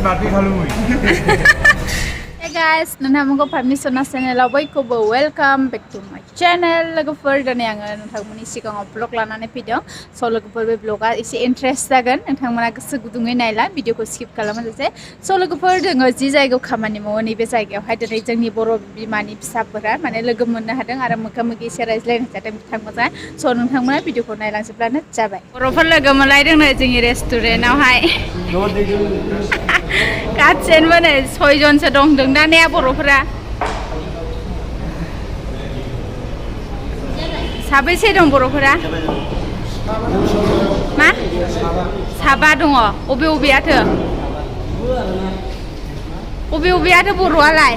Hey guys, nonton permission channel Lwgw welcome back to my channel. Lwgwफोर दिनै आङो नोंथांमोननि सिगाङाव ब्लग लानानै फैदों। स' लोगोफोर बे ब्लगा एसे इन्ट्रेस्ट जागोन। नोंथांमोना गोसो गुदुङै नायला भिडिअखौ स्किप खालामाजासे। स' लोगोफोर जोङो जि जायगायाव खामानि मावो नैबे जायगायावहाय दिनै जोंनि बर' बिमानि फिसाफोरा माने लोगो मोननो हादों आरो मोगा-मोगि एसे रायज्लायनो जादों बिथांमोनजों। स' नोंथांमोना भिडिअखौ नायलांजोबब्लानो जाबाय। बर'फोर लोगो मोनलायदोंनो जोंनि रेस्टुरेन्टआवहाय। गासिबो नै 6 जनसो दं होनदों ना बर'फोरा। साबैसे दं बर'फोरा? मा? साबा दङ। अबे अबेयाथो? अबे अबेयाथो बर'आलाय?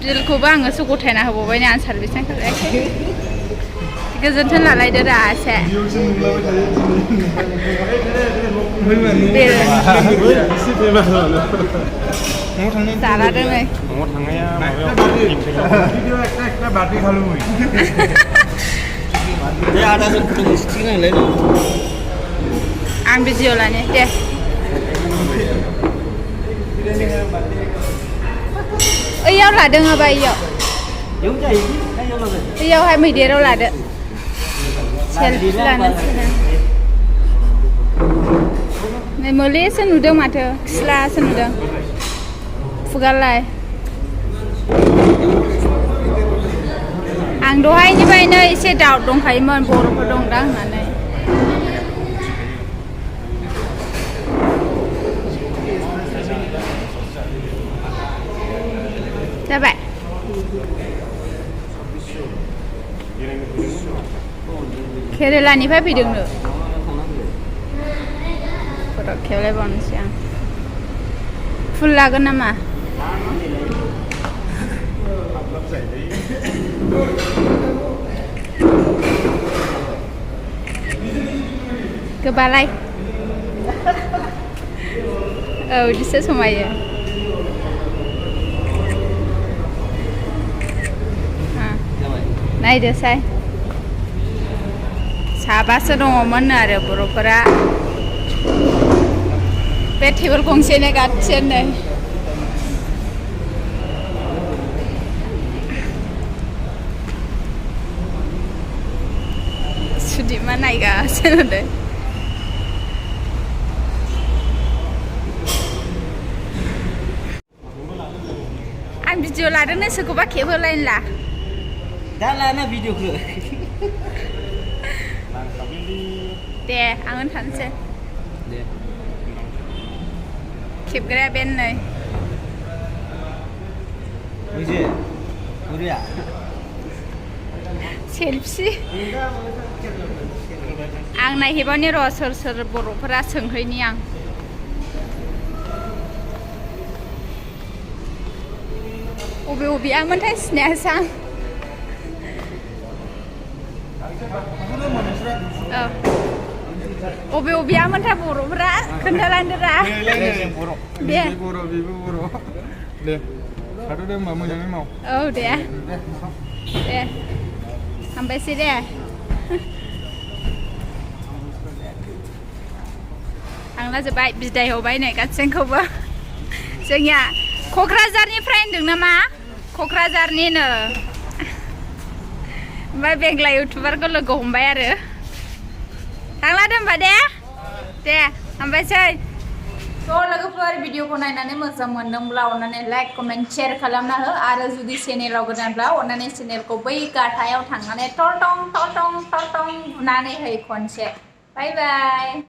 बिलखौबो आङोसो गथायना होबावबाय आं सार्भिसनि थाखाय। गोजोन्थों लालायदो रा एसे। जाला दोनै। आं भिडिअ लानि दे। ओइयाव लादों आबा इयाव। इयावहाय मैदेराव लादो। सेल्फि लानोसै। नै मोलेसो नुदों माथो खिस्लासो नुदों। खुगालाय। आं दहायनिफ्रायनो एसे दाउट दंखायोमोन बर'फोर दंदां होननानै। जाबाय। केरेलानिफ्राय फैदोंनो। फट' खेबलायबावनोसै आं। फुल लागोन नामा? गोबालाय। औ बिदिसो समायो। नायदोसाय। साबासो दङमोन आरो बर'फोरा। बे टेबोल गंसेनो गासिनो। सुदिमा नायगासिनो दे। आं भिडिअ लादोंनो सोरखौबा खेबहोलायनो ला। दा लाना भिडिअखौ। दे आं थानोसै। खेबग्राया बेन नै। सेल्फि। आं नायहैबावनि र' सोर सोर बर'फोरा सोंहैनि आं। अबे अबेयामोनथाय सिनायासै आं। औ अबे अबेयामोनथाय बर'फोरा खोन्थालांदो रा। दे बर' बेबो बर'। दे थाथ'दो होमबा मोजाङै माव। औ दे दे हामबायसै दे। थांला जोब्बाय बिदाय होबाय नै गासैखौबो। जोंनिया क'क्राझारनिफ्राय होनदों नामा? क'क्राझारनिनो। ओमफ्राय बेंग्ला इउटुबारखौ लोगो हमबाय आरो। थांलादो होमबा दे हामबायसै। थ' लोगोफोर भिडिअखौ नायनानै मोजां मोनदोंब्ला अननानै लाइक कमेन्ट शेयार खालामना हो आरो जुदि चेनेलाव गोदानब्ला अननानै चेनेलखौ बै गाथायाव थांनानै टरटं टरटं टरटं बुनानै हो खनसे। बाय बाय।